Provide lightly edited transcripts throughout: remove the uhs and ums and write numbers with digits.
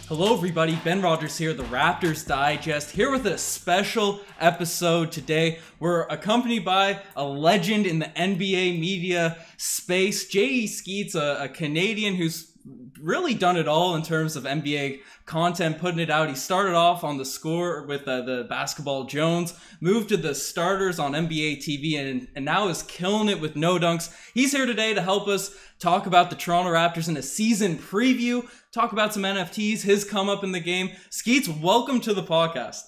Hello everybody, Ben Rogers here, the Raptors Digest, here with a special episode today. We're accompanied by a legend in the NBA media space, J.E. Skeets, a Canadian who's really done it all in terms of NBA content, putting it out. He started off on The Score with the Basketball Jones, moved to the starters on NBA TV, and now is killing it with NoDunks. He's here today to help us talk about the Toronto Raptors in a season preview, talk about some NFTs, his come up in the game. Skeets, welcome to the podcast.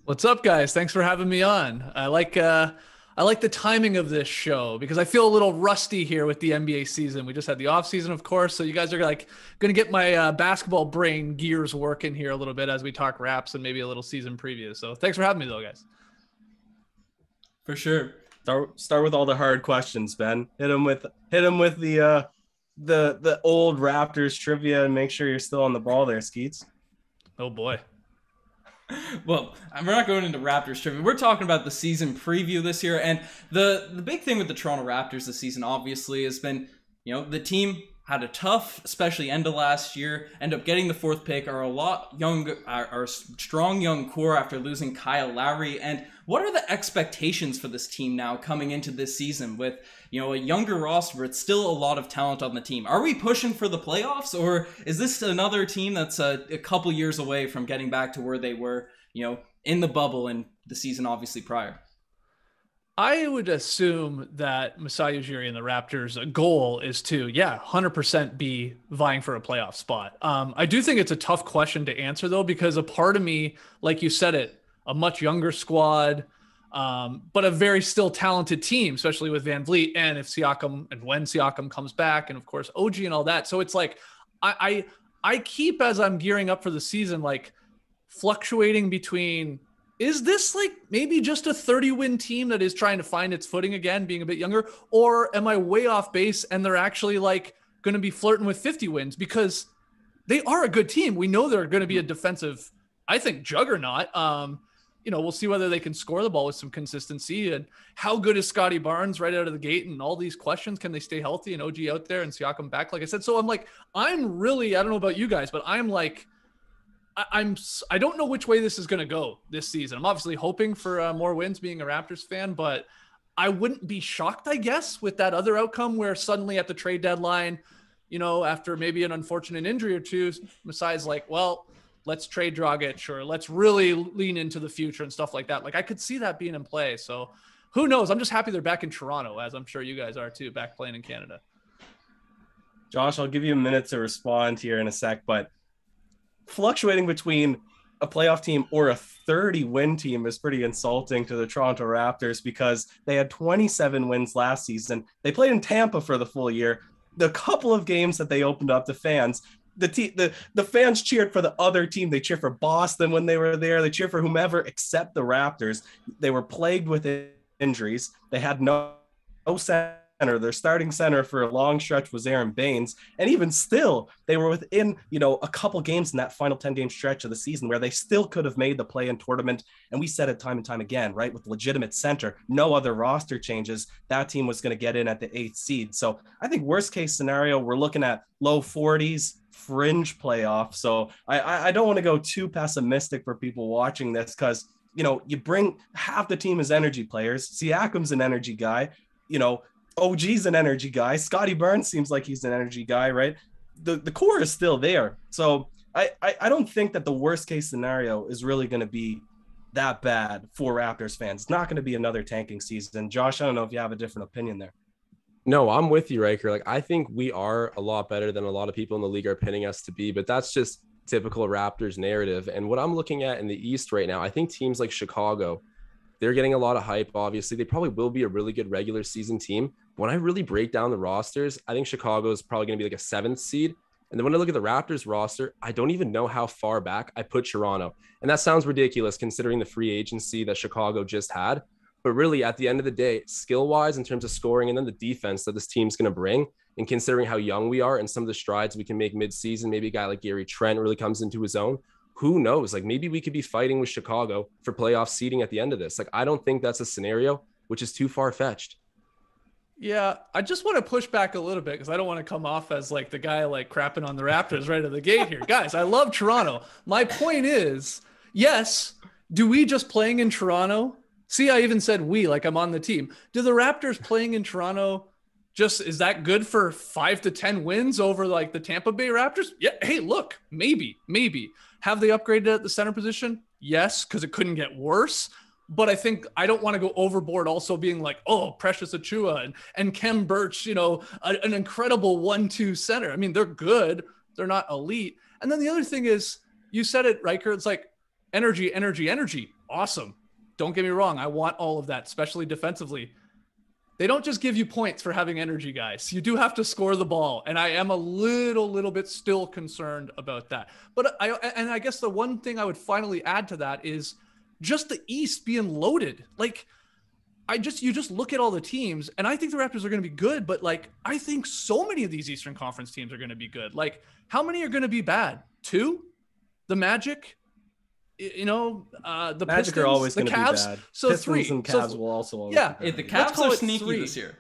What's up, guys? Thanks for having me on. I like the timing of this show because I feel a little rusty here with the NBA season. We just had the off season, of course, so you guys are like going to get my basketball brain gears working here a little bit as we talk Raps and maybe a little season preview. So thanks for having me, though, guys. For sure. Start with all the hard questions, Ben. Hit him with the old Raptors trivia and make sure you're still on the ball there, Skeets. Oh boy. Well, we're not going into Raptors trivia. We're talking about the season preview this year, and the big thing with the Toronto Raptors this season obviously has been, the team had a tough, especially end of last year, end up getting the fourth pick, are a strong young core after losing Kyle Lowry. And what are the expectations for this team now coming into this season with, a younger roster, but still a lot of talent on the team? Are we pushing for the playoffs, or is this another team that's a couple years away from getting back to where they were, in the bubble and the season obviously prior? I would assume that Masai Ujiri and the Raptors' goal is to, 100% be vying for a playoff spot. I do think it's a tough question to answer, though, because a part of me, like you said it, a much younger squad, but a very still talented team, especially with Van Vliet and if Siakam and when Siakam comes back, and of course OG and all that. So it's like I keep, as I'm gearing up for the season, like fluctuating between, is this like maybe just a 30-win team that is trying to find its footing again, being a bit younger, or am I way off base and they're actually like going to be flirting with 50 wins because they are a good team. We know they're going to be a defensive, I think, juggernaut. We'll see whether they can score the ball with some consistency, and how good is Scottie Barnes right out of the gate, and all these questions. Can they stay healthy and OG out there and Siakam back, like I said? So I'm really, I don't know about you guys, but I don't know which way this is going to go this season. I'm obviously hoping for more wins being a Raptors fan, but I wouldn't be shocked, I guess, with that other outcome where suddenly at the trade deadline, after maybe an unfortunate injury or two, Masai's like, well, let's trade Dragic, or let's really lean into the future and stuff like that. Like I could see that being in play. So who knows? I'm just happy they're back in Toronto, as I'm sure you guys are too, back playing in Canada. Josh, I'll give you a minute to respond here in a sec, but fluctuating between a playoff team or a 30-win team is pretty insulting to the Toronto Raptors because they had 27 wins last season. They played in Tampa for the full year. The couple of games that they opened up to fans, the fans cheered for the other team. They cheered for Boston when they were there. They cheered for whomever except the Raptors. They were plagued with injuries. They had no center. Their starting center for a long stretch was Aaron Baines. And even still, they were within, a couple games in that final 10-game stretch of the season where they still could have made the play-in tournament. And we said it time and time again, right? With legitimate center, no other roster changes, that team was going to get in at the 8th seed. So I think worst case scenario, we're looking at low 40s, fringe playoff. So I don't want to go too pessimistic for people watching this because, you bring half the team as energy players. Siakam's an energy guy, OG's an energy guy. Scottie Barnes seems like he's an energy guy, right? The core is still there. So I don't think that the worst case scenario is really going to be that bad for Raptors fans. It's not going to be another tanking season. Josh, I don't know if you have a different opinion there. No, I'm with you, Ryker. Like, I think we are a lot better than a lot of people in the league are pinning us to be, but that's just typical Raptors narrative. And what I'm looking at in the East right now, I think teams like Chicago, they're getting a lot of hype. Obviously, they probably will be a really good regular season team. When I really break down the rosters, I think Chicago is probably going to be like a 7th seed. And then when I look at the Raptors roster, I don't even know how far back I put Toronto. And that sounds ridiculous considering the free agency that Chicago just had. But really, at the end of the day, skill-wise, in terms of scoring and then the defense that this team's going to bring, and considering how young we are and some of the strides we can make mid-season, maybe a guy like Gary Trent really comes into his own. Who knows? Like, maybe we could be fighting with Chicago for playoff seeding at the end of this. Like, I don't think that's a scenario which is too far-fetched. Yeah, I just want to push back a little bit because I don't want to come off as like the guy like crapping on the Raptors right at the gate here. Guys, I love Toronto. My point is, yes, do we just playing in Toronto? See, I even said we, like I'm on the team. Do the Raptors playing in Toronto is that good for 5 to 10 wins over like the Tampa Bay Raptors? Yeah. Hey, look, maybe. Have they upgraded at the center position? Yes, because it couldn't get worse. But I think I don't want to go overboard also being like, oh, Precious Achua and Kem Birch, an incredible 1-2 center. I mean, they're good. They're not elite. And then the other thing is, you said it, Ryker, it's like energy. Awesome. Don't get me wrong. I want all of that, especially defensively. They don't just give you points for having energy, guys. You do have to score the ball. And I am a little bit still concerned about that. But I guess the one thing I would finally add to that is just the East being loaded. Like you just look at all the teams and I think the Raptors are going to be good, but like, I think so many of these Eastern Conference teams are going to be good. Like how many are going to be bad? 2? The Magic, the Magic Pistons, are always the going to be Cavs. bad. So Pistons 3 and Cavs will also always yeah. be bad. The Cavs call are it sneaky 3. this year.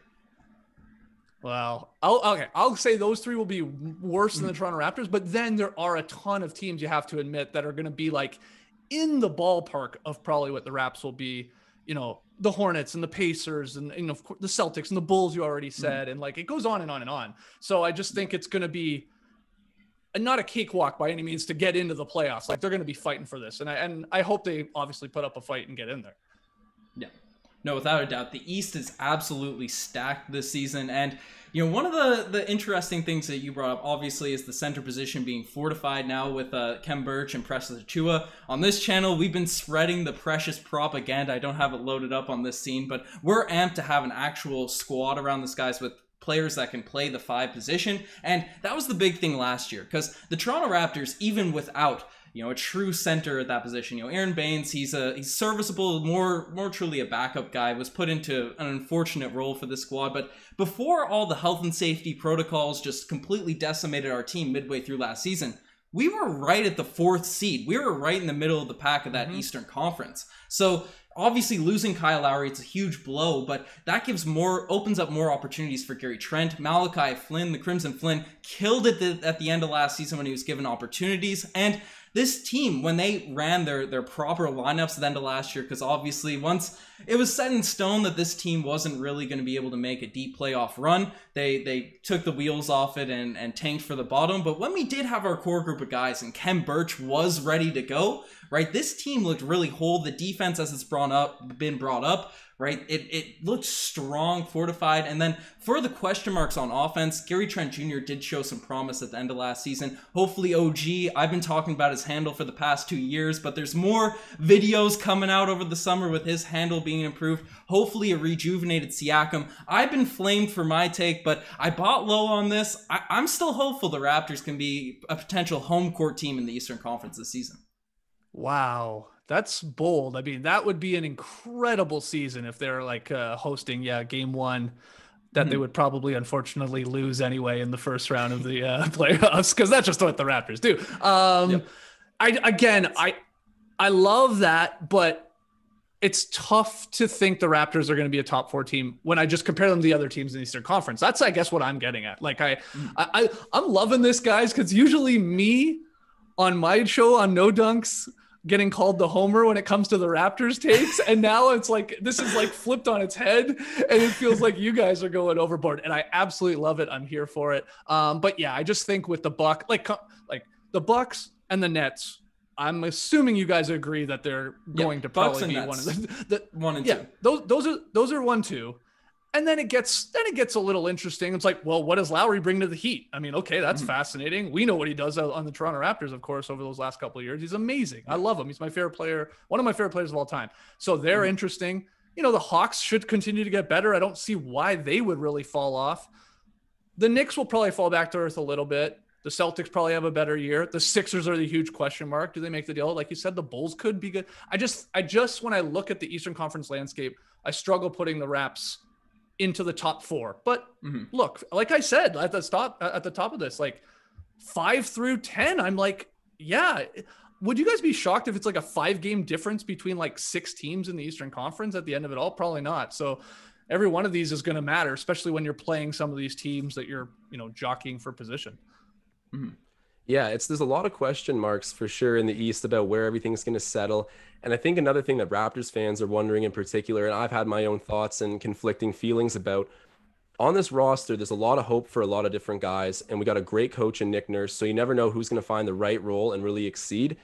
Well, I'll say those 3 will be worse than the Toronto Raptors, but then there are a ton of teams you have to admit that are going to be like in the ballpark of probably what the Raps will be, the Hornets and the Pacers and of course the Celtics and the Bulls you already said. And like, it goes on and on and on. So I just think it's going to be not a cakewalk by any means to get into the playoffs. Like they're going to be fighting for this. And I hope they obviously put up a fight and get in there. Yeah. No, without a doubt, the East is absolutely stacked this season. And, one of the interesting things that you brought up, obviously, is the center position being fortified now with Kem Birch and Precious Achua. On this channel, we've been spreading the Precious propaganda. I don't have it loaded up on this scene, but we're amped to have an actual squad around this guys with players that can play the 5 position. And that was the big thing last year, because the Toronto Raptors, even without a true center at that position. Aaron Baines, he's serviceable, more truly a backup guy, was put into an unfortunate role for this squad. But before all the health and safety protocols just completely decimated our team midway through last season, we were right at the 4th seed. We were right in the middle of the pack of that Eastern Conference. So obviously losing Kyle Lowry, it's a huge blow, but that opens up more opportunities for Gary Trent. Malachi Flynn, the Crimson Flynn, killed it at the end of last season when he was given opportunities. And this team, when they ran their proper lineups at the end of last year, because obviously once it was set in stone that this team wasn't really going to be able to make a deep playoff run, they took the wheels off it and tanked for the bottom. But when we did have our core group of guys and Kem Birch was ready to go, right, this team looked really whole. The defense, as it's been brought up, right, it looked strong, fortified. And then for the question marks on offense, Gary Trent Jr. did show some promise at the end of last season. Hopefully OG, I've been talking about his handle for the past 2 years, but there's more videos coming out over the summer with his handle being improved. Hopefully a rejuvenated Siakam. I've been flamed for my take, but I bought low on this. I'm still hopeful the Raptors can be a potential home court team in the Eastern Conference this season. Wow. That's bold. I mean, that would be an incredible season if they're like hosting, game 1 that they would probably unfortunately lose anyway in the first round of the playoffs, because that's just what the Raptors do. I love that, but it's tough to think the Raptors are going to be a top 4 team when I just compare them to the other teams in the Eastern Conference. That's, I guess, what I'm getting at. Like I'm loving this, guys, because usually me on my show on No Dunks getting called the homer when it comes to the Raptors takes. And now it's like, this is like flipped on its head and it feels like you guys are going overboard, and I absolutely love it. I'm here for it. But yeah, I just think with the the Bucks and the Nets, I'm assuming you guys agree that they're going to probably be one of the 1 and 2. Yeah, those are 1-2. And then it gets a little interesting. It's like, well, what does Lowry bring to the Heat? I mean, okay, that's fascinating. We know what he does on the Toronto Raptors, of course, over those last couple of years. He's amazing. I love him. He's my favorite player, one of my favorite players of all time. So they're interesting. The Hawks should continue to get better. I don't see why they would really fall off. The Knicks will probably fall back to earth a little bit. The Celtics probably have a better year. The Sixers are the huge question mark. Do they make the deal? Like you said, the Bulls could be good. I just when I look at the Eastern Conference landscape, I struggle putting the Raps into the top 4. But look, like I said at the top of this, like 5 through 10, I'm like, yeah. Would you guys be shocked if it's like a 5-game difference between like 6 teams in the Eastern Conference at the end of it all? Probably not. So every one of these is going to matter, especially when you're playing some of these teams that you're, jockeying for position. Mm-hmm. Yeah, there's a lot of question marks for sure in the East about where everything's going to settle. And I think another thing that Raptors fans are wondering in particular, and I've had my own thoughts and conflicting feelings about, on this roster, there's a lot of hope for a lot of different guys, and we got a great coach in Nick Nurse, so you never know who's going to find the right role and really exceed.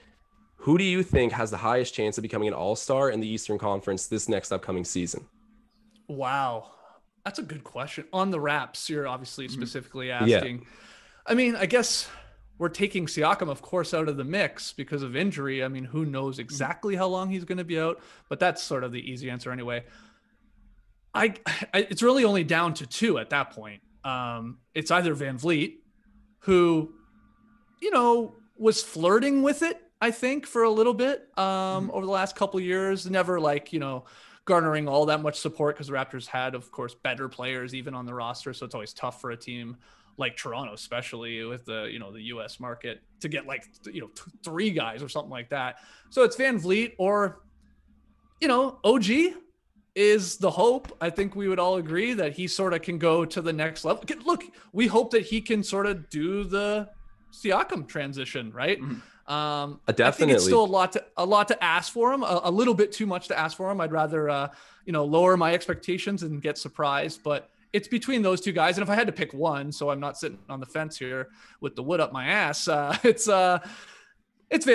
Who do you think has the highest chance of becoming an all-star in the Eastern Conference this next upcoming season? Wow. That's a good question. On the Raps, you're obviously specifically asking. Yeah. I mean, I guess we're taking Siakam, of course, out of the mix because of injury. I mean, who knows exactly how long he's going to be out, but that's sort of the easy answer anyway. It's really only down to two at that point. It's either Van Vliet, who, was flirting with it, I think, for a little bit over the last couple of years, never garnering all that much support because the Raptors had, of course, better players even on the roster. So it's always tough for a team like Toronto, especially with the US market, to get three guys or something like that. So it's Van Vliet or, OG is the hope. I think we would all agree that he sort of can go to the next level. Look, we hope that he can sort of do the Siakam transition, right? Definitely. I think it's still a lot to ask for him, a little bit too much to ask for him. I'd rather, lower my expectations and get surprised, but it's between those two guys. And if I had to pick one, so I'm not sitting on the fence here with the wood up my ass, it's Van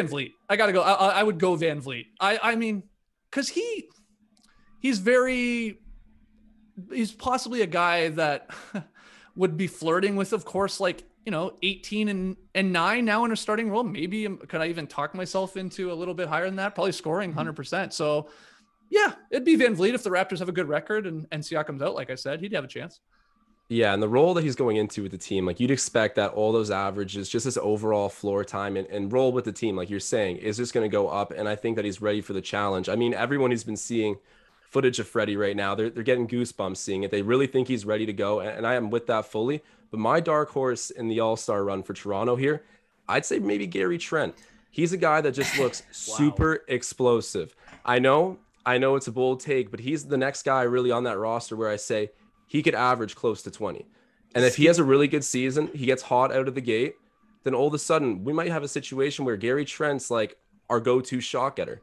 Vliet. I got to go. I would go Van Vliet. I mean, cause he's possibly a guy that would be flirting with, of course, 18 and 9 now in a starting role. Maybe could I even talk myself into a little bit higher than that? Probably scoring 100%. So yeah, it'd be Van Vliet if the Raptors have a good record and Siakam's out. Like I said, he'd have a chance. Yeah, and the role that he's going into with the team, you'd expect that all those averages, just his overall floor time and role with the team, like you're saying, is just going to go up. And I think that he's ready for the challenge. I mean, everyone who's been seeing footage of Freddie right now, they're getting goosebumps seeing it. They really think he's ready to go, and I am with that fully. But my dark horse in the All-Star run for Toronto here, I'd say maybe Gary Trent. He's a guy that just looks super explosive. I know it's a bold take, but he's the next guy really on that roster where I say he could average close to 20. And if he has a really good season, he gets hot out of the gate, then all of a sudden we might have a situation where Gary Trent's our go-to shot getter.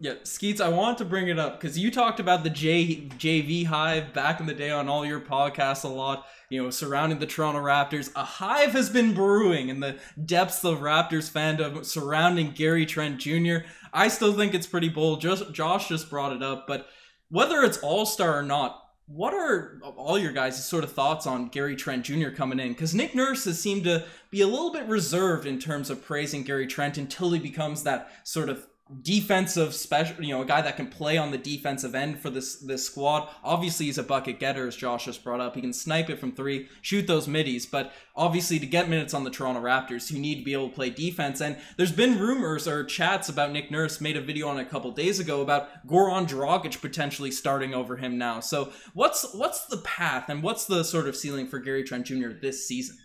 Yeah, Skeets, I want to bring it up because you talked about the JV hive back in the day on all your podcasts a lot, surrounding the Toronto Raptors. A hive has been brewing in the depths of Raptors fandom surrounding Gary Trent Jr. I still think it's pretty bold. Josh just brought it up, but whether it's all-star or not, what are all your guys' sort of thoughts on Gary Trent Jr. coming in? Because Nick Nurse has seemed to be a little bit reserved in terms of praising Gary Trent until he becomes that sort of defensive special, a guy that can play on the defensive end for this squad. Obviously he's a bucket getter, as Josh just brought up. He can snipe it from three, shoot those middies, but obviously to get minutes on the Toronto Raptors, you need to be able to play defense. And there's been rumors or chats about Nick Nurse made a video on a couple days ago about Goran Dragic potentially starting over him now. So what's the path and what's the sort of ceiling for Gary Trent Jr. this season?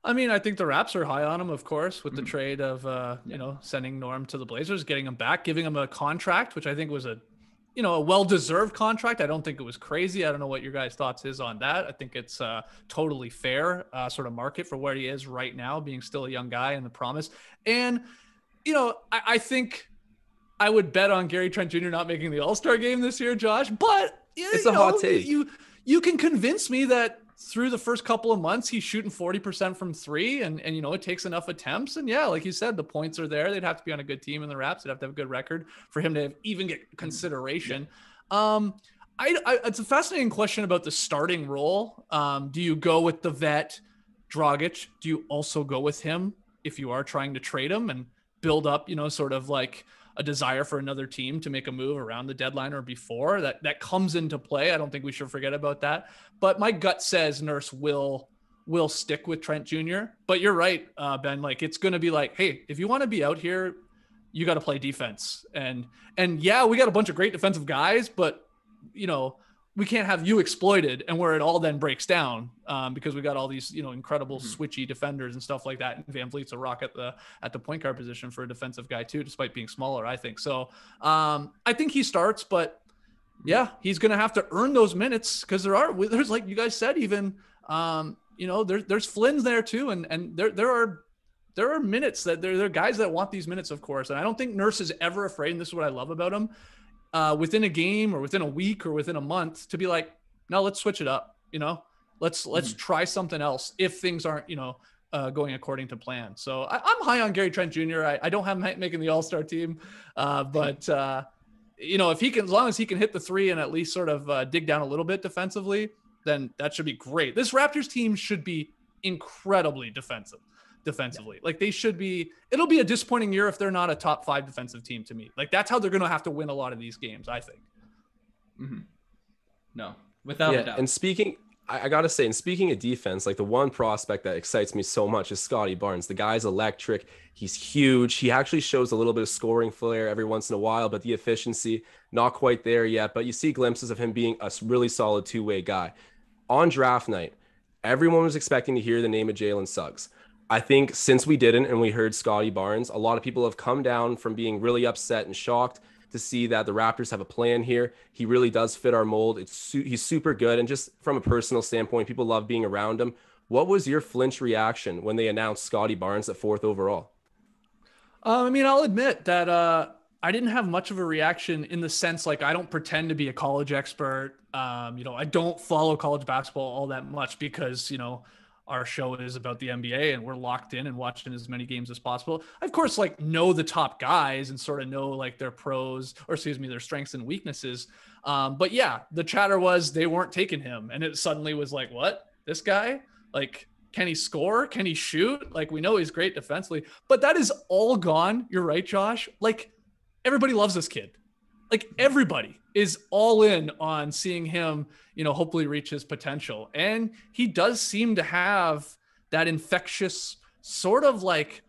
I mean, I think the Raps are high on him, of course, with the trade of, sending Norm to the Blazers, getting him back, giving him a contract, which I think was a well-deserved contract. I don't think it was crazy. I don't know what your guys' thoughts is on that. I think it's totally fair sort of market for where he is right now, being still a young guy and the promise. And, I think I would bet on Gary Trent Jr. not making the All-Star game this year, Josh, but it's a hot take. You can convince me that through the first couple of months, he's shooting 40% from three and it takes enough attempts. And yeah, like you said, the points are there. They'd have to be on a good team in the Raps. They'd have to have a good record for him to even get consideration. It's a fascinating question about the starting role. Do you go with the vet Dragic? Do you also go with him if you are trying to trade him and build up, sort of like a desire for another team to make a move around the deadline or before? That comes into play. I don't think we should forget about that. But my gut says Nurse will stick with Trent Jr. But you're right, Ben. It's going to be hey, if you want to be out here, you got to play defense. And yeah, we got a bunch of great defensive guys, but we can't have you exploited and where it all then breaks down because we got all these, incredible switchy defenders and stuff like that. And Van Vliet's a rock at the point guard position for a defensive guy too, despite being smaller, I think. So I think he starts, but yeah, he's going to have to earn those minutes because there's like you guys said, even, there's Flynn's there too. And there are minutes that there are guys that want these minutes, of course. And I don't think Nurse is ever afraid. And this is what I love about him, within a game or within a week or within a month to be like, no, let's switch it up. Let's try something else if things aren't, going according to plan. So I'm high on Gary Trent Jr. I don't have him making the All-Star team, but if he can, as long as he can hit the three and at least sort of dig down a little bit defensively, then that should be great. This Raptors team should be incredibly defensively. Like they should be. It'll be a disappointing year if they're not a top 5 defensive team to me. Like that's how they're going to have to win a lot of these games, I think. Mm-hmm. No, without a doubt. And I gotta say, and speaking of defense, like the one prospect that excites me so much is Scottie Barnes. The guy's electric. He's huge. He actually shows a little bit of scoring flair every once in a while, but the efficiency, not quite there yet. But you see glimpses of him being a really solid two-way guy. On draft night, everyone was expecting to hear the name of Jalen Suggs. I think since we didn't and we heard Scottie Barnes, a lot of people have come down from being really upset and shocked to see that the Raptors have a plan here. He really does fit our mold. He's super good. And just from a personal standpoint, people love being around him. What was your flinch reaction when they announced Scottie Barnes at 4th overall? I'll admit that I didn't have much of a reaction in the sense, like, I don't pretend to be a college expert. I don't follow college basketball all that much because, our show is about the NBA and we're locked in and watching as many games as possible. I, of course, like know the top guys and sort of know like their their strengths and weaknesses. But yeah, the chatter was they weren't taking him. And it suddenly was like, what? This guy? Like, can he score? Can he shoot? Like, we know he's great defensively, but that is all gone. You're right, Josh. Like, everybody loves this kid. Like, everybody is all in on seeing him, hopefully reach his potential. And he does seem to have that infectious sort of like,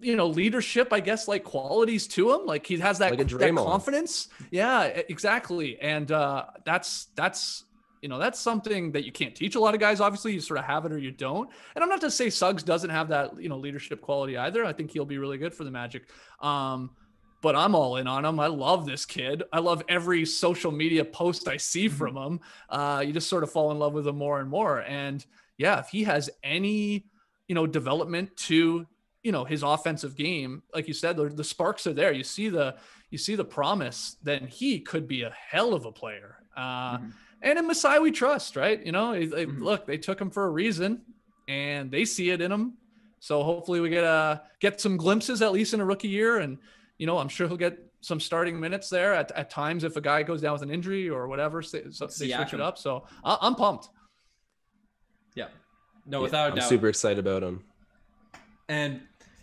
leadership, I guess, like qualities to him. Like he has that, like that confidence. Yeah, exactly. And that's something that you can't teach a lot of guys. Obviously, you sort of have it or you don't. And I'm not to say Suggs doesn't have that, leadership quality either. I think he'll be really good for the Magic. But I'm all in on him. I love this kid. I love every social media post I see from him. You just sort of fall in love with him more and more. And yeah, if he has any, development to, his offensive game, like you said, the sparks are there. You see the promise, then he could be a hell of a player. And in Masai, we trust, right? Look, they took him for a reason and they see it in him. So hopefully we get some glimpses, at least in a rookie year. And, I'm sure he'll get some starting minutes there at times if a guy goes down with an injury or whatever. So they switch it up. So I'm pumped. Yeah. No, without a doubt. I'm super excited about him. And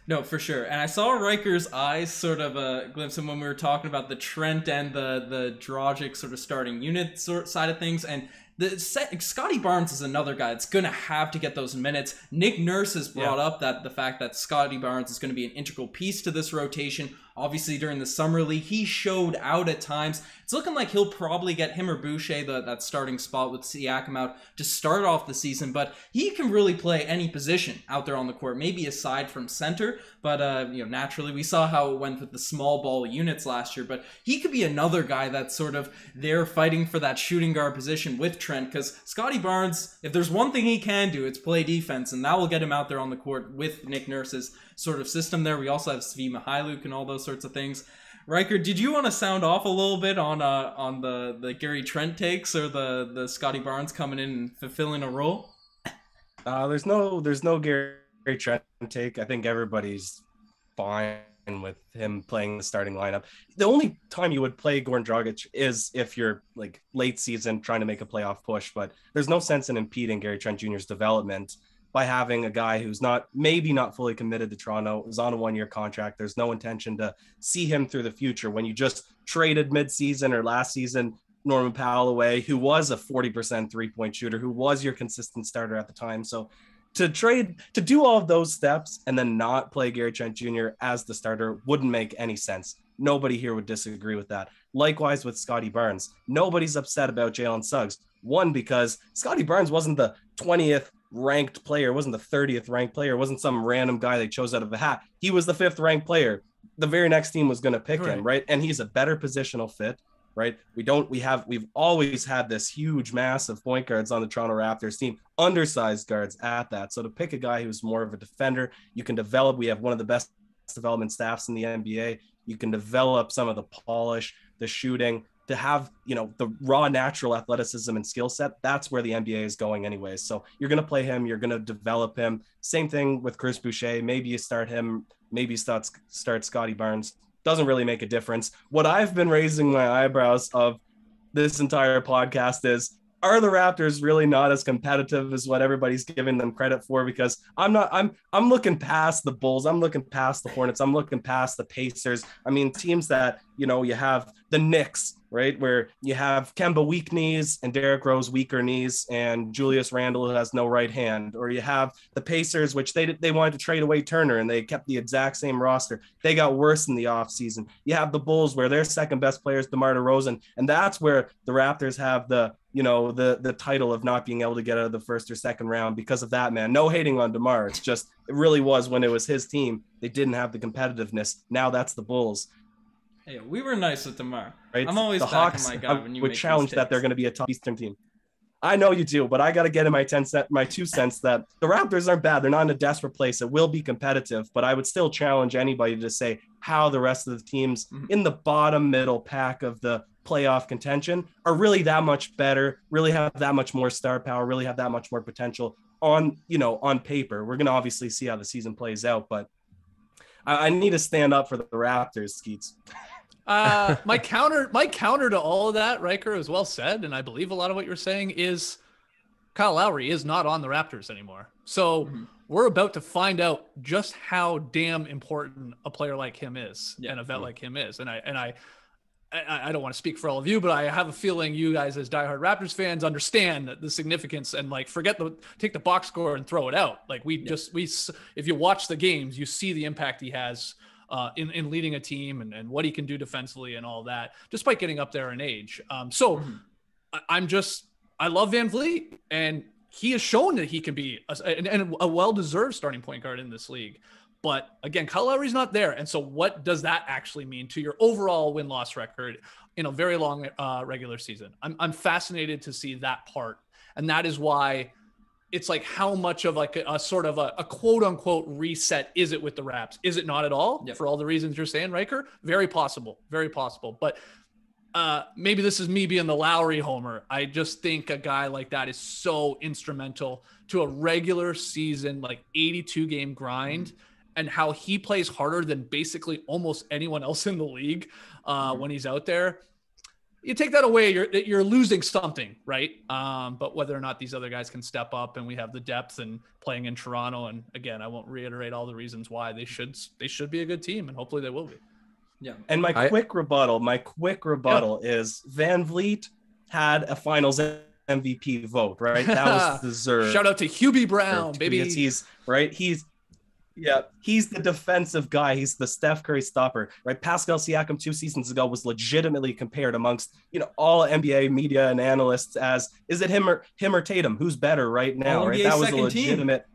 no, for sure. And I saw Riker's eyes sort of glimpse him when we were talking about the Trent and the Dragic sort of starting unit side of things. And Scottie Barnes is another guy that's going to have to get those minutes. Nick Nurse has brought up that the fact that Scottie Barnes is going to be an integral piece to this rotation. Obviously, during the summer league, he showed out at times. It's looking like he'll probably get him or Boucher that starting spot with Siakam out to start off the season. But he can really play any position out there on the court, maybe aside from center. But, naturally, we saw how it went with the small ball units last year. But he could be another guy that's sort of there fighting for that shooting guard position with Trent. Because Scottie Barnes, if there's one thing he can do, it's play defense. And that will get him out there on the court with Nick Nurse's sort of system there. We also have Svi Mihailuk and all those sorts of things. Riker, did you want to sound off a little bit on the Gary Trent takes or the Scottie Barnes coming in and fulfilling a role? There's no Gary Trent take. I think everybody's fine with him playing the starting lineup. The only time you would play Goran Dragic is if you're like late season trying to make a playoff push, but there's no sense in impeding Gary Trent Jr.'s development by having a guy who's maybe not fully committed to Toronto, is on a 1-year contract. There's no intention to see him through the future. When you just traded midseason or last season, Norman Powell away, who was a 40% 3-point shooter, who was your consistent starter at the time. So to do all of those steps and then not play Gary Trent Jr. as the starter wouldn't make any sense. Nobody here would disagree with that. Likewise with Scottie Barnes. Nobody's upset about Jalen Suggs. One, because Scottie Barnes wasn't the 20th ranked player, wasn't the 30th ranked player, wasn't some random guy they chose out of a hat. He was the 5th ranked player. The very next team was going to pick him, right? And he's a better positional fit, right? We've always had this huge, massive point guards on the Toronto Raptors team, undersized guards at that. So to pick a guy who's more of a defender, you can develop. We have one of the best development staffs in the NBA. You can develop some of the polish, the shooting, to have, the raw natural athleticism and skill set. That's where the NBA is going anyways. So you're going to play him. You're going to develop him. Same thing with Chris Boucher. Maybe you start him. Maybe start Scottie Barnes. Doesn't really make a difference. What I've been raising my eyebrows of this entire podcast is, are the Raptors really not as competitive as what everybody's giving them credit for? Because I'm looking past the Bulls. I'm looking past the Hornets. I'm looking past the Pacers. I mean, teams that, you have the Knicks, right? Where you have Kemba weak knees and Derrick Rose weaker knees and Julius Randle has no right hand. Or you have the Pacers, which they wanted to trade away Turner and they kept the exact same roster. They got worse in the offseason. You have the Bulls where their second best player is DeMar DeRozan. And that's where the Raptors have the title of not being able to get out of the first or second round because of that, man. No hating on DeMar. It's just, it really was when it was his team. They didn't have the competitiveness. Now that's the Bulls. Hey, we were nice with DeMar. Right? I'm always the backing Hawks my guy when you would make challenge that they're going to be a top Eastern team. I know you do, but I got to get in my 2 cents that the Raptors aren't bad. They're not in a desperate place. It will be competitive, but I would still challenge anybody to say how the rest of the teams in the bottom middle pack of the playoff contention are really that much better, really have that much more star power, really have that much more potential on paper. We're going to obviously see how the season plays out, but I need to stand up for the Raptors, Skeets. My counter to all of that, Ryker, is well said, and I believe a lot of what you're saying is Kyle Lowry is not on the Raptors anymore. So we're about to find out just how damn important a player like him is and a vet like him is. And I don't want to speak for all of you, but I have a feeling you guys as diehard Raptors fans understand the significance and take the box score and throw it out. Like if you watch the games, you see the impact he has in leading a team and what he can do defensively and all that, despite getting up there in age. I love Van Vliet, and he has shown that he can be a well-deserved starting point guard in this league. But again, Kyle Lowry's not there. And so what does that actually mean to your overall win-loss record in a very long regular season? I'm fascinated to see that part. And that is why it's like, how much of like a sort of a quote unquote reset is it with the Raps? Is it not at all? For all the reasons you're saying, Ryker? Very possible. But maybe this is me being the Lowry homer. I just think a guy like that is so instrumental to a regular season, like 82 game grind, and how he plays harder than basically almost anyone else in the league when he's out there. You take that away, you're losing something, right? But whether or not these other guys can step up, and we have the depth and playing in Toronto, and again, I won't reiterate all the reasons why they should be a good team, and hopefully they will be. Yeah. And my quick rebuttal is Van Vliet had a Finals MVP vote, right? That was deserved. Shout out to Hubie Brown, baby. He's the defensive guy. He's the Steph Curry stopper, right? Pascal Siakam 2 seasons ago was legitimately compared amongst, all NBA media and analysts as, is it him or Tatum? Who's better right now, right? That was a legitimate,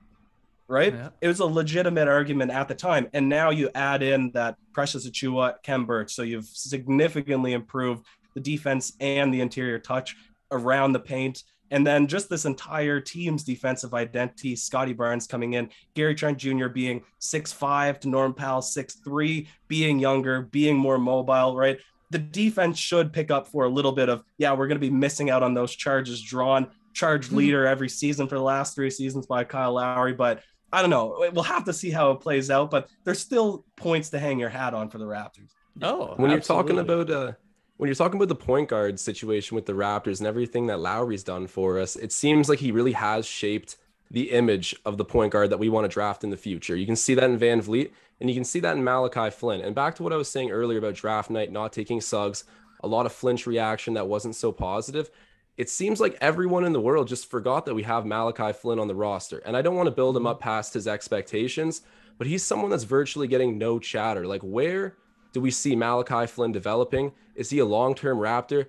right? Yeah. It was a legitimate argument at the time. And now you add in that Precious Achiuwa, Kem Birch. So you've significantly improved the defense and the interior touch around the paint. And then just this entire team's defensive identity, Scottie Barnes coming in, Gary Trent Jr. being 6'5" to Norm Powell 6'3", being younger, being more mobile, right? The defense should pick up for a little bit of, we're going to be missing out on those charges drawn, charge leader every season for the last 3 seasons by Kyle Lowry. But I don't know. We'll have to see how it plays out, but there's still points to hang your hat on for the Raptors. Oh, when you're talking about when you're talking about the point guard situation with the Raptors and everything that Lowry's done for us, it seems like he really has shaped the image of the point guard that we want to draft in the future. You can see that in Van Vliet, and you can see that in Malachi Flynn. And back to what I was saying earlier about draft night, not taking Suggs, a lot of flinch reaction that wasn't so positive. It seems like everyone in the world just forgot that we have Malachi Flynn on the roster. And I don't want to build him up past his expectations, but he's someone that's virtually getting no chatter. Like, where do we see Malachi Flynn developing? Is he a long-term Raptor?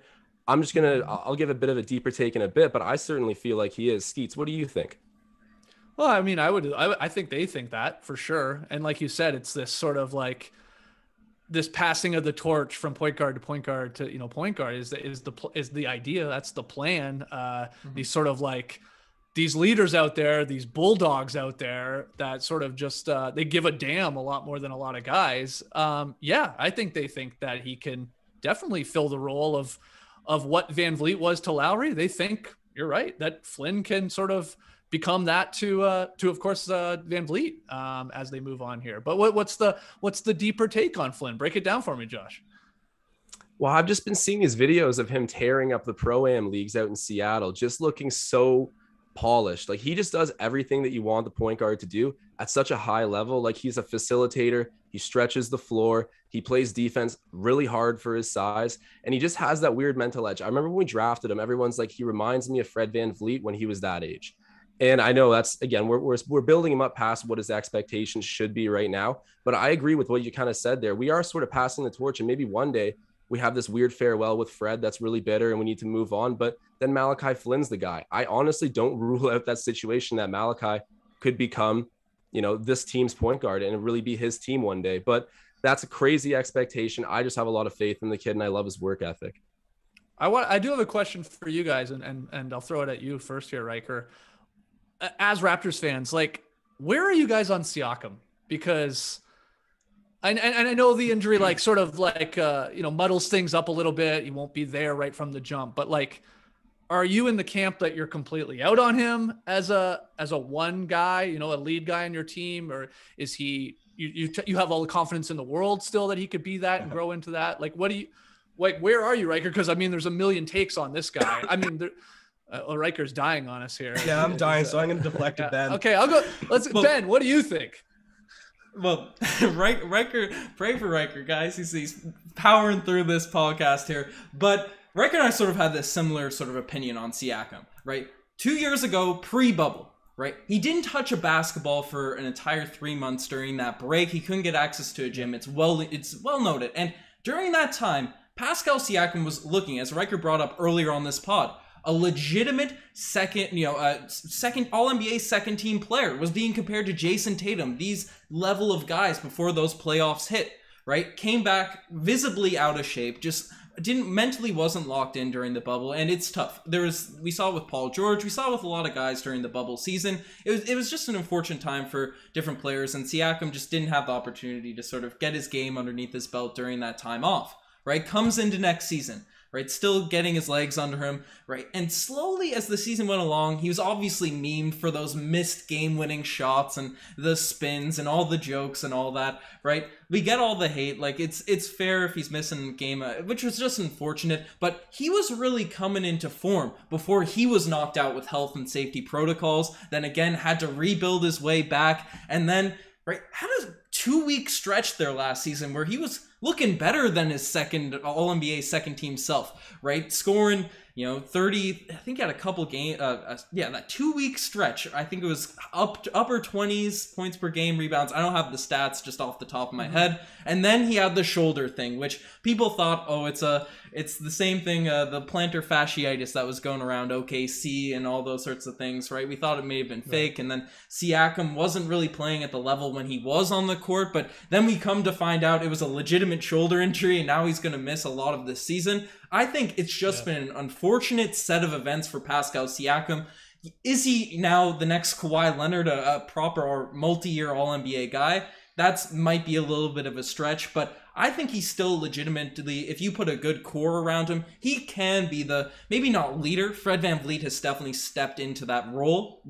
I'll give a bit of a deeper take in a bit, but I certainly feel like he is. Skeets, what do you think? Well, I mean, I think they think that for sure. And like you said, it's this sort of like, this passing of the torch from point guard to point guard to, point guard is the idea. That's the plan. These sort of like these leaders out there, these bulldogs out there that sort of just, they give a damn a lot more than a lot of guys. I think they think that he can definitely fill the role of what Van Vliet was to Lowry. They think, you're right, that Flynn can sort of become that to of course Van Vliet as they move on here. But what's the deeper take on Flynn? Break it down for me, Josh. Well, I've just been seeing these videos of him tearing up the Pro-Am leagues out in Seattle, just looking so polished. Like, he just does everything that you want the point guard to do at such a high level. Like, he's a facilitator, he stretches the floor, he plays defense really hard for his size, and he just has that weird mental edge. I remember when we drafted him, everyone's like, he reminds me of Fred Van Vliet when he was that age. And I know that's, again, we're building him up past what his expectations should be right now. But I agree with what you kind of said there. We are sort of passing the torch, and maybe one day we have this weird farewell with Fred that's really bitter and we need to move on. But then Malachi Flynn's the guy. I honestly don't rule out that situation that Malachi could become, this team's point guard and really be his team one day. But that's a crazy expectation. I just have a lot of faith in the kid, and I love his work ethic. I do have a question for you guys, and I'll throw it at you first here, Ryker. As Raptors fans, like, where are you guys on Siakam? Because I know the injury, like, sort of like, muddles things up a little bit. He won't be there right from the jump, but like, are you in the camp that you're completely out on him as a one guy, a lead guy on your team? Or is he, you have all the confidence in the world still that he could be that and grow into that? Like, where are you, Ryker? Cause I mean, there's a million takes on this guy. I mean, Riker's dying on us here. Yeah, I'm dying, so I'm going to deflect to Ben. Okay, I'll go. Ben, what do you think? Well, Ryker, pray for Ryker, guys. He's powering through this podcast here. But Ryker and I sort of had this similar sort of opinion on Siakam, right? 2 years ago, pre-bubble, right? He didn't touch a basketball for an entire 3 months during that break. He couldn't get access to a gym. It's well noted. And during that time, Pascal Siakam was looking, as Ryker brought up earlier on this pod, a legitimate second All-NBA second team player, was being compared to Jason Tatum, these level of guys before those playoffs hit, right? Came back visibly out of shape, just mentally wasn't locked in during the bubble, and it's tough. We saw it with Paul George, we saw it with a lot of guys during the bubble season. It was just an unfortunate time for different players, and Siakam just didn't have the opportunity to sort of get his game underneath his belt during that time off, right? Comes into next season, right? Still getting his legs under him, right? And slowly as the season went along, he was obviously memed for those missed game-winning shots and the spins and all the jokes and all that, right? We get all the hate. Like, it's fair if he's missing a game, which was just unfortunate, but he was really coming into form before he was knocked out with health and safety protocols, then again had to rebuild his way back, and then, right, had a 2-week stretch there last season where he was looking better than his second All-NBA second team self, right? Scoring, 30, I think he had a couple game, that 2-week stretch. I think it was upper 20s points per game, rebounds. I don't have the stats just off the top of my head. And then he had the shoulder thing, which people thought, it's the same thing, the plantar fasciitis that was going around OKC and all those sorts of things, right? We thought it may have been fake. And then Siakam wasn't really playing at the level when he was on the court, but then we come to find out it was a legitimate shoulder injury, and now he's going to miss a lot of this season. I think it's just been an unfortunate set of events for Pascal Siakam. Is he now the next Kawhi Leonard, a proper or multi-year All-NBA guy? That might be a little bit of a stretch, but I think he's still legitimately, if you put a good core around him, he can be the, maybe not leader. Fred Van Vliet has definitely stepped into that role,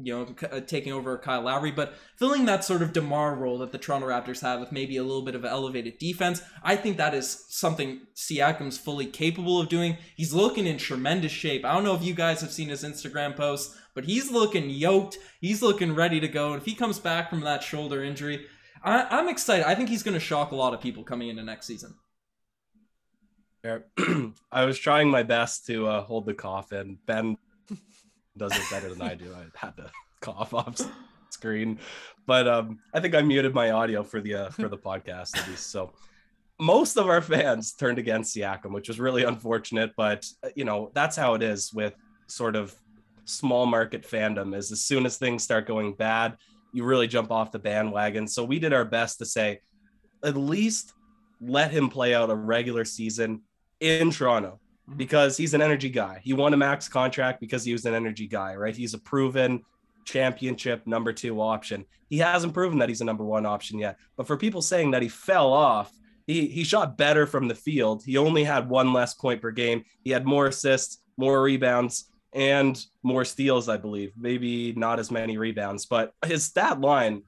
taking over Kyle Lowry, but filling that sort of DeMar role that the Toronto Raptors have with maybe a little bit of an elevated defense. I think that is something Siakam's fully capable of doing. He's looking in tremendous shape. I don't know if you guys have seen his Instagram posts, but he's looking yoked. He's looking ready to go. And if he comes back from that shoulder injury, I'm excited. I think he's going to shock a lot of people coming into next season. Yeah. I was trying my best to hold the cough in. Ben does it better than I do. I had to cough off screen, but I think I muted my audio for the podcast at least. So most of our fans turned against Siakam, which was really unfortunate. But that's how it is with sort of small market fandom. Is as soon as things start going bad, you really jump off the bandwagon. So we did our best to say, at least let him play out a regular season in Toronto because he's an energy guy. He won a max contract because he was an energy guy, right? He's a proven championship number 2 option. He hasn't proven that he's a number 1 option yet. But for people saying that he fell off, he shot better from the field. He only had 1 less point per game. He had more assists, more rebounds, and more steals, I believe. Maybe not as many rebounds, but his stat line,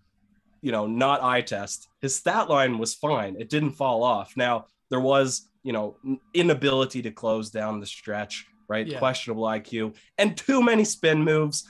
you know, not eye test, his stat line was fine. It didn't fall off. Now, there was, you know, inability to close down the stretch, right? Yeah. Questionable IQ and too many spin moves.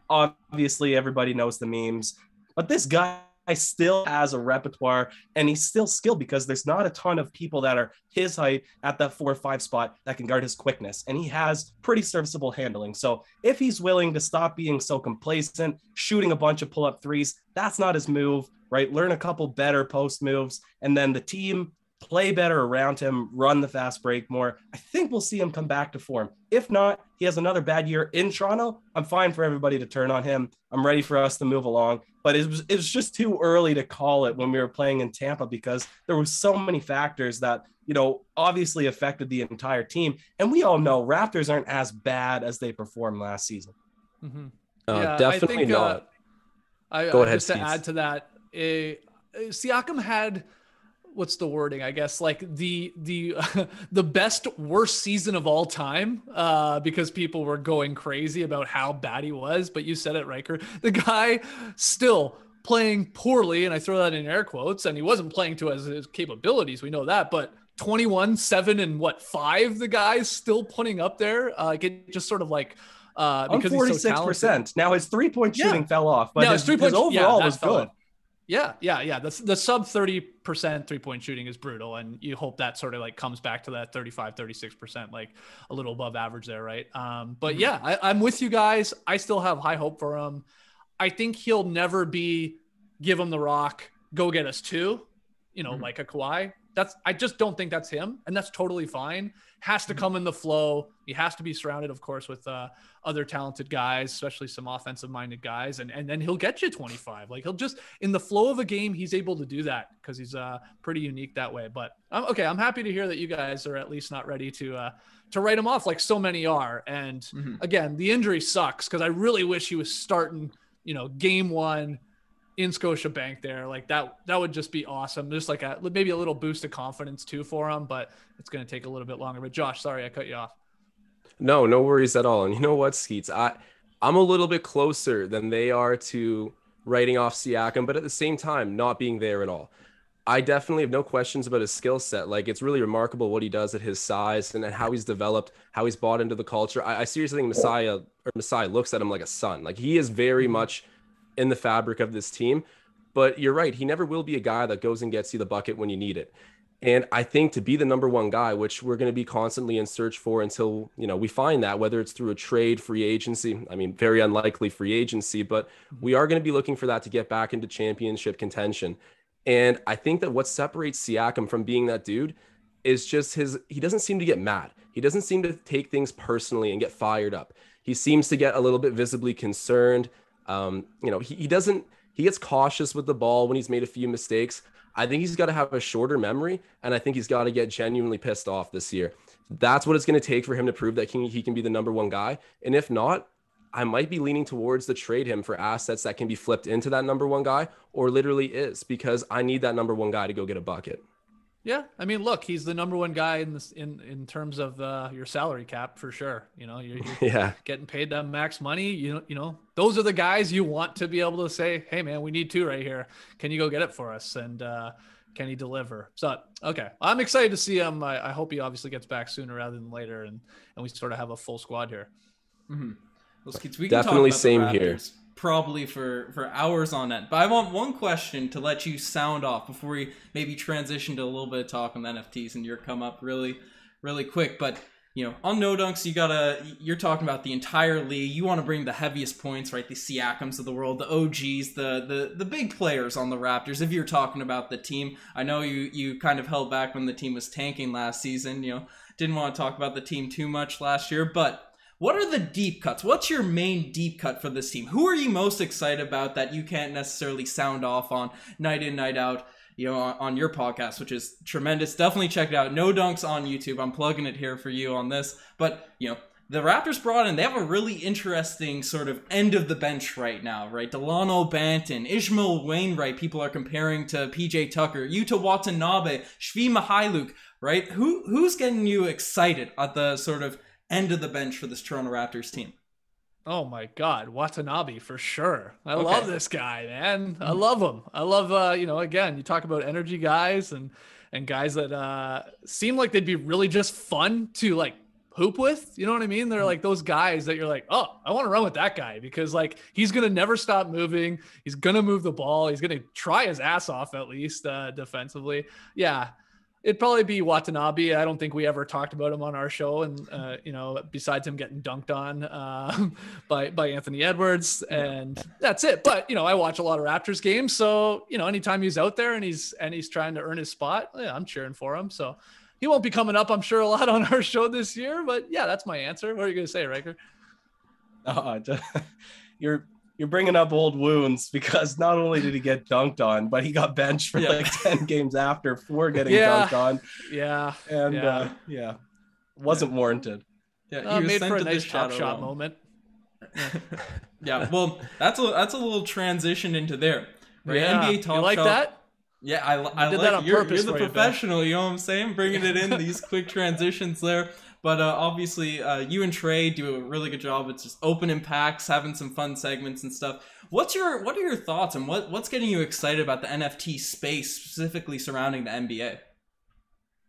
Obviously, everybody knows the memes, but this guy still has a repertoire and he's still skilled because there's not a ton of people that are his height at that 4 or 5 spot that can guard his quickness. And he has pretty serviceable handling. So if he's willing to stop being so complacent, shooting a bunch of pull-up threes, that's not his move, right? Learn a couple better post moves and then the team play better around him, run the fast break more. I think we'll see him come back to form. If not, he has another bad year in Toronto. I'm fine for everybody to turn on him. I'm ready for us to move along. But it was just too early to call it when we were playing in Tampa because there were so many factors that, you know, obviously affected the entire team. And we all know Raptors aren't as bad as they performed last season. Mm-hmm. Definitely I think, not. Go ahead, just to add to that, Siakam had... what's the wording? I guess like the best worst season of all time because people were going crazy about how bad he was. But you said it, Ryker. The guy still playing poorly, and I throw that in air quotes. And he wasn't playing to his capabilities. We know that, but 21, 7, and 5. The guy's still putting up there. It just sort of like because 46%. He's so talented. Now his 3-point shooting fell off, but his overall was good. Yeah. The sub 30% 3-point shooting is brutal. And you hope that sort of like comes back to that 35, 36%, like a little above average there. Right. But yeah, I'm with you guys. I still have high hope for him. I think he'll never be, give him the rock, go get us 2, you know, like a Kawhi. I just don't think that's him. And that's totally fine. Has to come in the flow. He has to be surrounded, of course, with other talented guys, especially some offensive minded guys. And then he'll get you 25. Like he'll just, in the flow of a game, he's able to do that because he's pretty unique that way. But okay, I'm happy to hear that you guys are at least not ready to write him off like so many are. And again, the injury sucks because I really wish he was starting, you know, game 1 in Scotiabank there. Like that would just be awesome. Just like maybe a little boost of confidence too for him, but it's going to take a little bit longer. But Josh, sorry, I cut you off. No worries at all. And you know what, Skeets, I'm a little bit closer than they are to writing off Siakam, but at the same time, not being there at all. I definitely have no questions about his skill set. Like it's really remarkable what he does at his size and how he's developed, how he's bought into the culture. I seriously think Masai looks at him like a son. Like he is very much in the fabric of this team, but you're right. He never will be a guy that goes and gets you the bucket when you need it. And I think to be the number 1 guy, which we're going to be constantly in search for until, you know, we find that, whether it's through a trade, free agency, I mean, very unlikely free agency, but we are going to be looking for that to get back into championship contention. And I think that what separates Siakam from being that dude is just he doesn't seem to get mad. He doesn't seem to take things personally and get fired up. He seems to get a little bit visibly concerned. You know, he gets cautious with the ball when he's made a few mistakes. I think he's got to have a shorter memory, and I think he's got to get genuinely pissed off this year. That's what it's going to take for him to prove that he can be the number 1 guy. And if not, I might be leaning towards to trade him for assets that can be flipped into that number 1 guy, or literally is, because I need that number 1 guy to go get a bucket. Yeah, I mean, look, he's the number 1 guy in terms of your salary cap for sure. You know, you're getting paid that max money. You know, those are the guys you want to be able to say, "Hey, man, we need 2 right here. Can you go get it for us?" And can he deliver? So, okay, I'm excited to see him. I hope he obviously gets back sooner rather than later, and we sort of have a full squad here. Mm-hmm. Well, we can definitely talk about same the Raptors here. Probably for hours on end. But I want one question to let you sound off before we maybe transition to a little bit of talk on NFTs and your come up really, really quick. But, you know, on NoDunks, you're talking about the entire league. You want to bring the heaviest points, right? The Siakams of the world, the OGs, the big players on the Raptors. If you're talking about the team, I know you kind of held back when the team was tanking last season, you know, didn't want to talk about the team too much last year, but what are the deep cuts? What's your main deep cut for this team? Who are you most excited about that you can't necessarily sound off on night in, night out? on your podcast, which is tremendous. Definitely check it out. No Dunks on YouTube. I'm plugging it here for you on this. But, the Raptors brought in, they have a really interesting sort of end of the bench right now, right? Delano Banton, Ishmael Wainwright, people are comparing to PJ Tucker, Yuta Watanabe, Shvi Mihailuk, right? Who's getting you excited at the sort of end of the bench for this Toronto Raptors team? Oh my God, Watanabe for sure. I love this guy, man. I love him. I love, again, you talk about energy guys and guys that seem like they'd be really just fun to like hoop with. You know what I mean? They're like those guys that you're like, oh, I want to run with that guy because like he's going to never stop moving. He's going to move the ball. He's going to try his ass off at least defensively. Yeah. It'd probably be Watanabe. I don't think we ever talked about him on our show. And, besides him getting dunked on by Anthony Edwards, and that's it. But, I watch a lot of Raptors games. So, anytime he's out there and he's trying to earn his spot, yeah, I'm cheering for him. So he won't be coming up, I'm sure, a lot on our show this year. But yeah, that's my answer. What are you going to say, Ryker? You're bringing up old wounds because not only did he get dunked on, but he got benched for like 10 games after for getting dunked on. Yeah. And wasn't warranted. Yeah, he was made sent for a to nice this chop shadow shot realm. moment. Yeah, well, that's a little transition into there. Right? Yeah. NBA Top You like Shot. that? Yeah, I did like that on you're purpose the for you, professional, you know what I'm saying? Bringing it in, these quick transitions there. But obviously, you and Trey do a really good job. It's just opening packs, having some fun segments and stuff. What are your thoughts and what's getting you excited about the NFT space, specifically surrounding the NBA?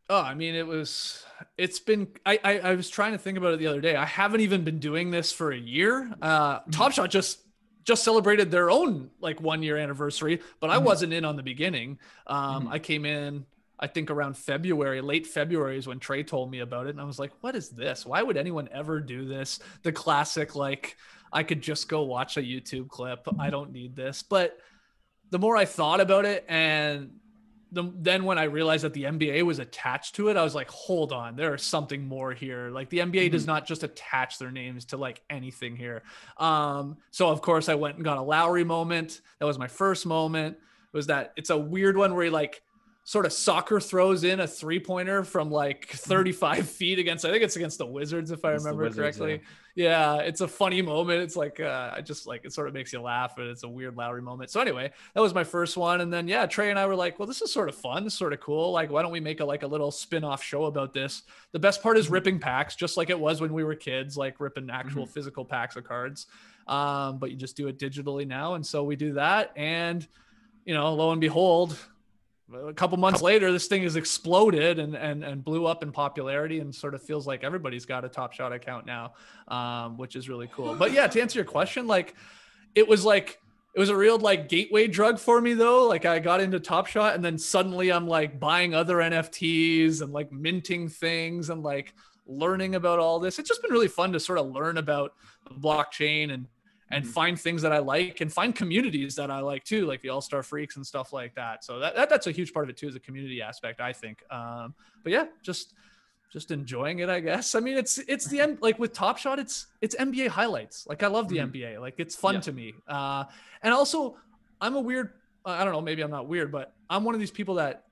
Oh, I mean, I was trying to think about it the other day. I haven't even been doing this for a year. Top Shot just celebrated their own like 1 year anniversary, but I wasn't in on the beginning. I came in, I think around February, late February is when Trey told me about it. And I was like, what is this? Why would anyone ever do this? The classic, like I could just go watch a YouTube clip. I don't need this. But the more I thought about it and then when I realized that the NBA was attached to it, I was like, hold on, there's something more here. Like the NBA does not just attach their names to like anything here. So of course I went and got a Lowry moment. That was my first moment. It's a weird one where he like sort of soccer throws in a 3-pointer from like 35 feet against the Wizards, if I remember correctly. Yeah. It's a funny moment. It's like, it sort of makes you laugh, but it's a weird Lowry moment. So anyway, that was my first one. And then, yeah, Trey and I were like, well, this is sort of fun. This is sort of cool. Like, why don't we make a little spin-off show about this? The best part is ripping packs, just like it was when we were kids, like ripping actual physical packs of cards. But you just do it digitally now. And so we do that. And, lo and behold, a couple months later, this thing has exploded and blew up in popularity and sort of feels like everybody's got a Top Shot account now, which is really cool. But yeah, to answer your question, it was a real like gateway drug for me though. Like I got into Top Shot and then suddenly I'm like buying other NFTs and like minting things and like learning about all this. It's just been really fun to sort of learn about the blockchain and find things that I like and find communities that I like too, like the All-Star Freaks and stuff like that. So that's a huge part of it too, is the community aspect, I think. But yeah, just enjoying it, I guess. I mean, it's the end, like with Top Shot, it's NBA highlights. Like I love the NBA, like it's fun to me. And also I'm a weird, I don't know, maybe I'm not weird, but I'm one of these people that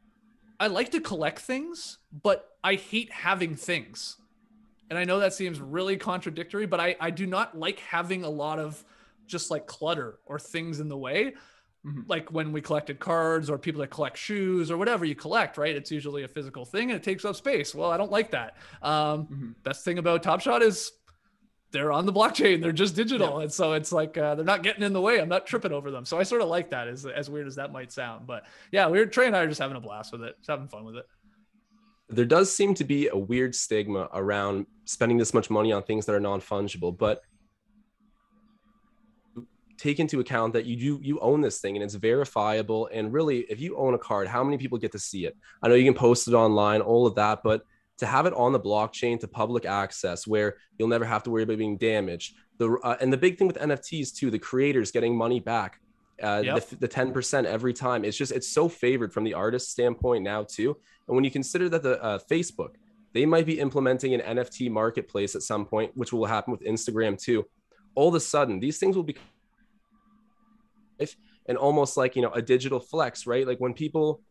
I like to collect things, but I hate having things. And I know that seems really contradictory, but I do not like having a lot of just like clutter or things in the way. Like when we collected cards or people that collect shoes or whatever you collect, right? It's usually a physical thing and it takes up space. Well, I don't like that. Best thing about Top Shot is they're on the blockchain. They're just digital. Yeah. And so it's like, they're not getting in the way. I'm not tripping over them. So I sort of like that, as weird as that might sound. But yeah, Trey and I are just having a blast with it. Just having fun with it. There does seem to be a weird stigma around spending this much money on things that are non-fungible, but take into account that you own this thing and it's verifiable. And really, if you own a card, how many people get to see it? I know you can post it online, all of that, but to have it on the blockchain to public access where you'll never have to worry about being damaged. And the big thing with NFTs too, the creators getting money back, the 10% every time. It's so favored from the artist standpoint now too. And when you consider that the Facebook, they might be implementing an NFT marketplace at some point, which will happen with Instagram too. All of a sudden, these things will be and almost like, a digital flex, right? Like when people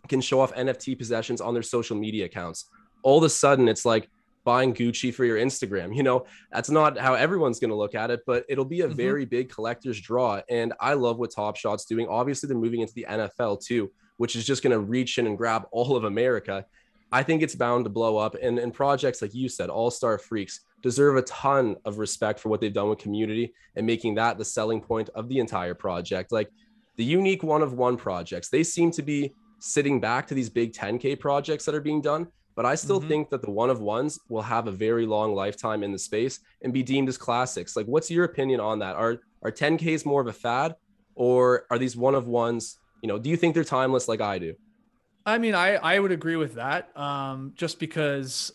can show off NFT possessions on their social media accounts. All of a sudden, it's like buying Gucci for your Instagram. You know, that's not how everyone's going to look at it, but it'll be a very big collector's draw. And I love what Top Shot's doing. Obviously, they're moving into the NFL too, which is just going to reach in and grab all of America. I think it's bound to blow up. And projects, like you said, All-Star Freaks, deserve a ton of respect for what they've done with community and making that the selling point of the entire project. Like the unique one-of-one projects, they seem to be sitting back to these big 10K projects that are being done. But I still think that the one-of-ones will have a very long lifetime in the space and be deemed as classics. Like, what's your opinion on that? Are 10Ks more of a fad, or are these one-of-ones, you know, do you think they're timeless like I do? I mean, I would agree with that. Just because,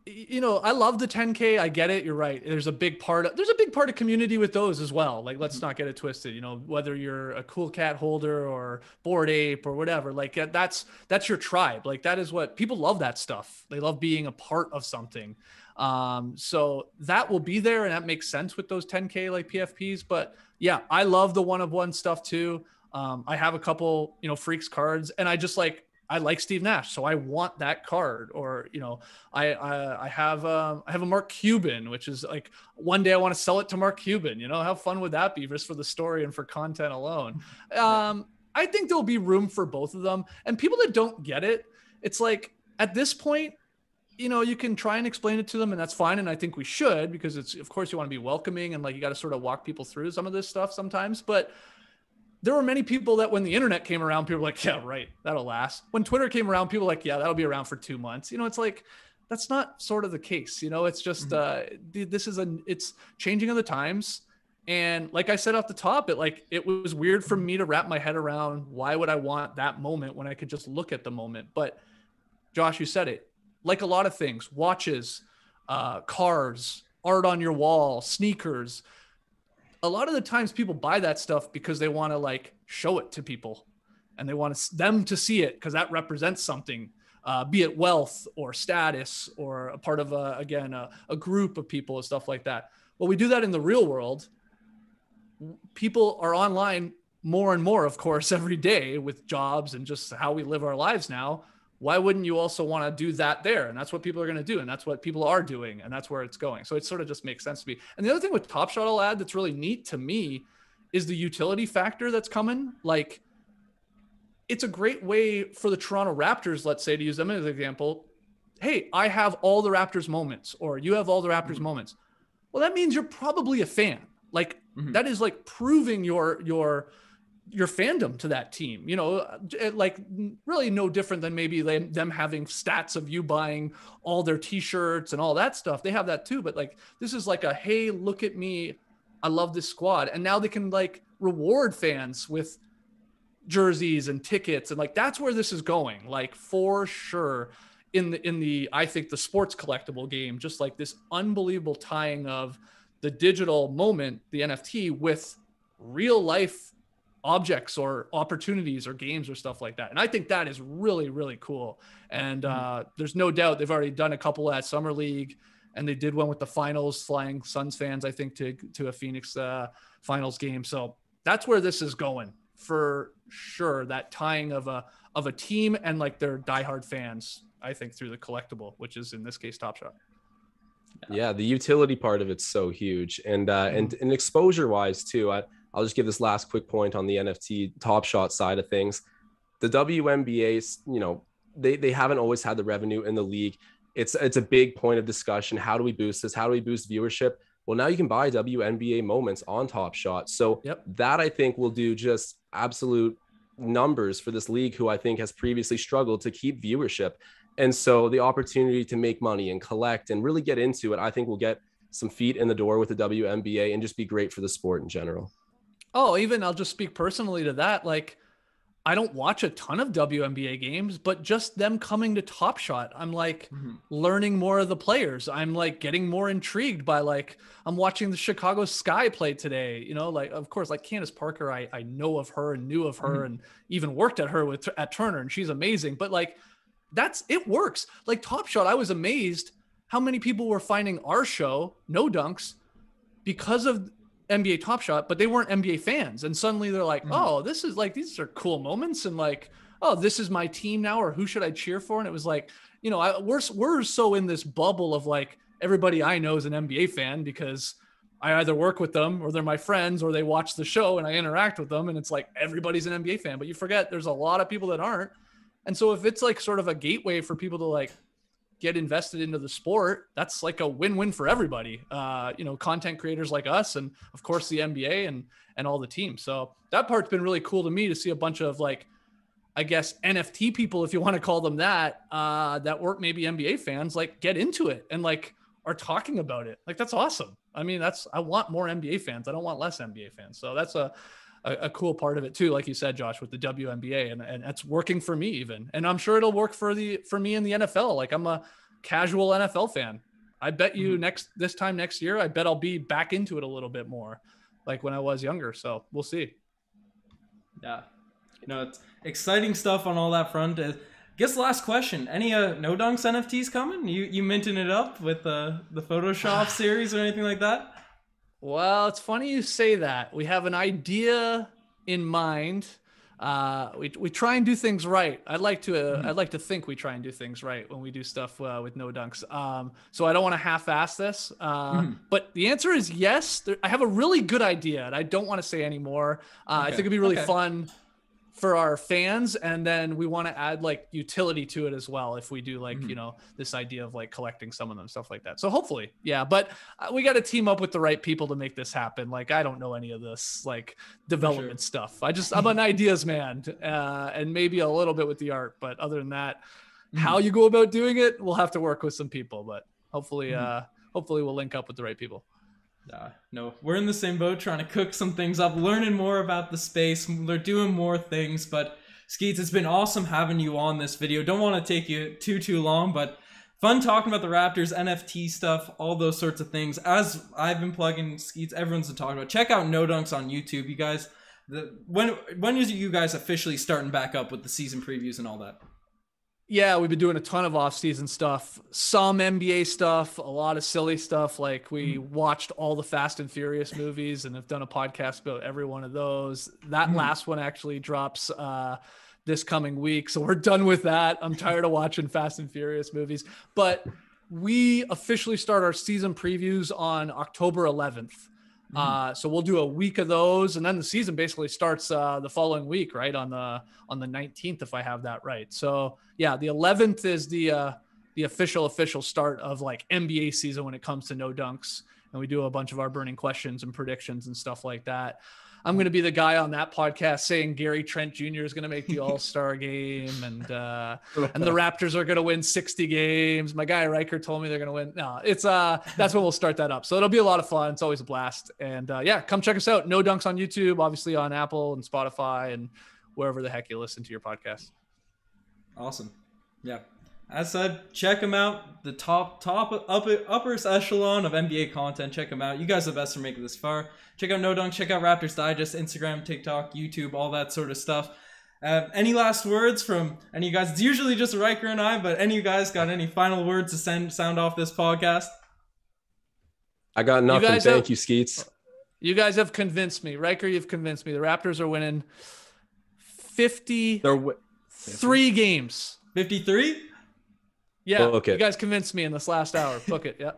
you know, I love the 10K. I get it. You're right. There's a big part of community with those as well. Like, let's not get it twisted, you know, whether you're a Cool Cat holder or Bored Ape or whatever, like that's your tribe. Like that is what people love, that stuff. They love being a part of something. So that will be there, and that makes sense with those 10K like PFPs. But yeah, I love the one-of-one stuff too. I have a couple, you know, Freaks cards, and I like Steve Nash, so I want that card. Or, you know, I have a Mark Cuban, which is like, one day I want to sell it to Mark Cuban. You know, how fun would that be, just for the story and for content alone? I think there'll be room for both of them. And people that don't get it, it's like at this point, you know, you can try and explain it to them, and that's fine. And I think we should, because it's, of course, you want to be welcoming, and like you got to sort of walk people through some of this stuff sometimes. But there were many people that when the internet came around, people were like, yeah, right, that'll last. When Twitter came around, people were like, yeah, that'll be around for 2 months. You know, it's like, that's not sort of the case. You know, it's just, it's changing of the times. And like I said off the top, it was weird for me to wrap my head around, why would I want that moment when I could just look at the moment? But Josh, you said it, like a lot of things, watches, cars, art on your wall, sneakers. A lot of the times people buy that stuff because they want to like show it to people, and they want them to see it because that represents something, be it wealth or status or a part of a group of people and stuff like that. Well, we do that in the real world. People are online more and more, of course, every day with jobs and just how we live our lives now. Why wouldn't you also want to do that there? And that's what people are going to do. And that's what people are doing. And that's where it's going. So it sort of just makes sense to me. And the other thing with Top Shot I'll add that's really neat to me is the utility factor that's coming. Like, it's a great way for the Toronto Raptors, let's say, to use them as an example. Hey, I have all the Raptors moments, or you have all the Raptors moments. Well, that means you're probably a fan. Like, that is like proving your fandom to that team, you know, like really no different than maybe them having stats of you buying all their t-shirts and all that stuff. They have that too, but like, this is like a, hey, look at me, I love this squad. And now they can like reward fans with jerseys and tickets. And like, that's where this is going, like for sure in the, I think the sports collectible game, just like this unbelievable tying of the digital moment, the NFT, with real life objects or opportunities or games or stuff like that. And I think that is really, really cool. And there's no doubt they've already done a couple at Summer League, and they did one with the finals, flying Suns fans, I think, to a Phoenix finals game. So that's where this is going for sure. That tying of a team and like their diehard fans, I think, through the collectible, which is in this case Top Shot. Yeah, the utility part of it's so huge. And exposure wise too, I'll just give this last quick point on the NFT Top Shot side of things. The WNBA, you know, they haven't always had the revenue in the league. It's a big point of discussion. How do we boost this? How do we boost viewership? Well, now you can buy WNBA moments on Top Shot. So that I think will do just absolute numbers for this league, who I think has previously struggled to keep viewership. And so the opportunity to make money and collect and really get into it, I think will get some feet in the door with the WNBA and just be great for the sport in general. Oh, even I'll just speak personally to that. Like, I don't watch a ton of WNBA games, but just them coming to Top Shot, I'm like learning more of the players. I'm like getting more intrigued by, like, I'm watching the Chicago Sky play today, you know, like, of course, like Candace Parker, I know of her and knew of her and even worked at her at Turner, and she's amazing. But like, it works. Like Top Shot, I was amazed how many people were finding our show, No Dunks, because of NBA Top Shot, but they weren't NBA fans. And suddenly they're like, oh, this is like, these are cool moments. And like, oh, this is my team now, or who should I cheer for? And it was like, you know, we're so in this bubble of like everybody I know is an NBA fan because I either work with them or they're my friends or they watch the show and I interact with them. And it's like, everybody's an NBA fan, but you forget there's a lot of people that aren't. And so if it's like sort of a gateway for people to like get invested into the sport, that's like a win-win for everybody. You know, content creators like us, and of course the NBA and all the teams. So that part's been really cool to me to see a bunch of like, I guess, NFT people, if you want to call them that, that weren't maybe NBA fans, like get into it and like are talking about it. Like, that's awesome. I mean, I want more NBA fans. I don't want less NBA fans. So that's a cool part of it too. Like you said, Josh, with the WNBA, and that's working for me even. And I'm sure it'll work for me in the NFL. Like, I'm a casual NFL fan. I bet you this time next year, I bet I'll be back into it a little bit more like when I was younger. So we'll see. Yeah. You know, it's exciting stuff on all that front. I guess last question, any NoDunks NFTs coming? You minting it up with the Photoshop series or anything like that? Well, it's funny you say that. We have an idea in mind. We try and do things right. I'd like to think we try and do things right when we do stuff with NoDunks. So I don't want to half-ass this. But the answer is yes. I have a really good idea, and I don't want to say any more. I think it'd be really fun for our fans, and then we want to add like utility to it as well if we do like you know, this idea of like collecting some of them, stuff like that. So hopefully, yeah, but we got to team up with the right people to make this happen. Like, I don't know any of this like development stuff. I'm an ideas man, and maybe a little bit with the art, but other than that, how you go about doing it, we'll have to work with some people, but hopefully we'll link up with the right people. No, we're in the same boat, trying to cook some things up, learning more about the space. They're doing more things, but Skeets, it's been awesome having you on this video. Don't want to take you too long, but fun talking about the Raptors, NFT stuff, all those sorts of things. As I've been plugging Skeets, everyone's been talking about. Check out NoDunks on YouTube, you guys. When is you guys officially starting back up with the season previews and all that? Yeah, we've been doing a ton of off-season stuff, some NBA stuff, a lot of silly stuff. Like, we watched all the Fast and Furious movies and have done a podcast about every one of those. That last one actually drops this coming week, so we're done with that. I'm tired of watching Fast and Furious movies. But we officially start our season previews on October 11th. So we'll do a week of those, and then the season basically starts the following week, right on the 19th, if I have that right. So yeah, the 11th is the official start of like NBA season when it comes to NoDunks, and we do a bunch of our burning questions and predictions and stuff like that. I'm going to be the guy on that podcast saying Trent Jr. is going to make the All-Star game, and the Raptors are going to win 60 games. My guy Ryker told me they're going to win. No, it's that's when we'll start that up. So it'll be a lot of fun. It's always a blast. And yeah, come check us out. NoDunks on YouTube, obviously on Apple and Spotify and wherever the heck you listen to your podcast. Awesome. Yeah. As said, check them out. The upper echelon of NBA content. Check them out. You guys are the best for making this far. Check out NoDunks. Check out Raptors Digest, Instagram, TikTok, YouTube, all that sort of stuff. Any last words from any of you guys? It's usually just Ryker and I, but any of you guys got any final words to sound off this podcast? I got nothing. Thank you, Skeets. You guys have convinced me. Ryker, you've convinced me. The Raptors are winning 53 games. 53? Yeah, you guys convinced me in this last hour. Book it, yeah.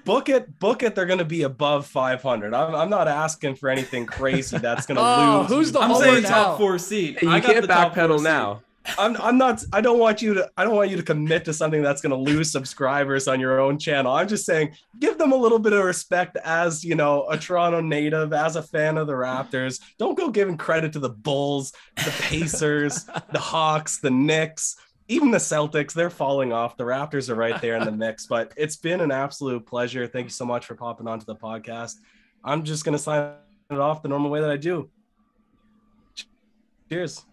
Book it. They're going to be above 500. I'm not asking for anything crazy that's going to lose. Who's the I'm saying top 4 seed. You can't backpedal now. I'm not. I don't want you to commit to something that's going to lose subscribers on your own channel. I'm just saying, give them a little bit of respect as, you know, a Toronto native, as a fan of the Raptors. Don't go giving credit to the Bulls, the Pacers, the Hawks, the Knicks. Even the Celtics, they're falling off. The Raptors are right there in the mix, but it's been an absolute pleasure. Thank you so much for popping onto the podcast. I'm just going to sign it off the normal way that I do. Cheers.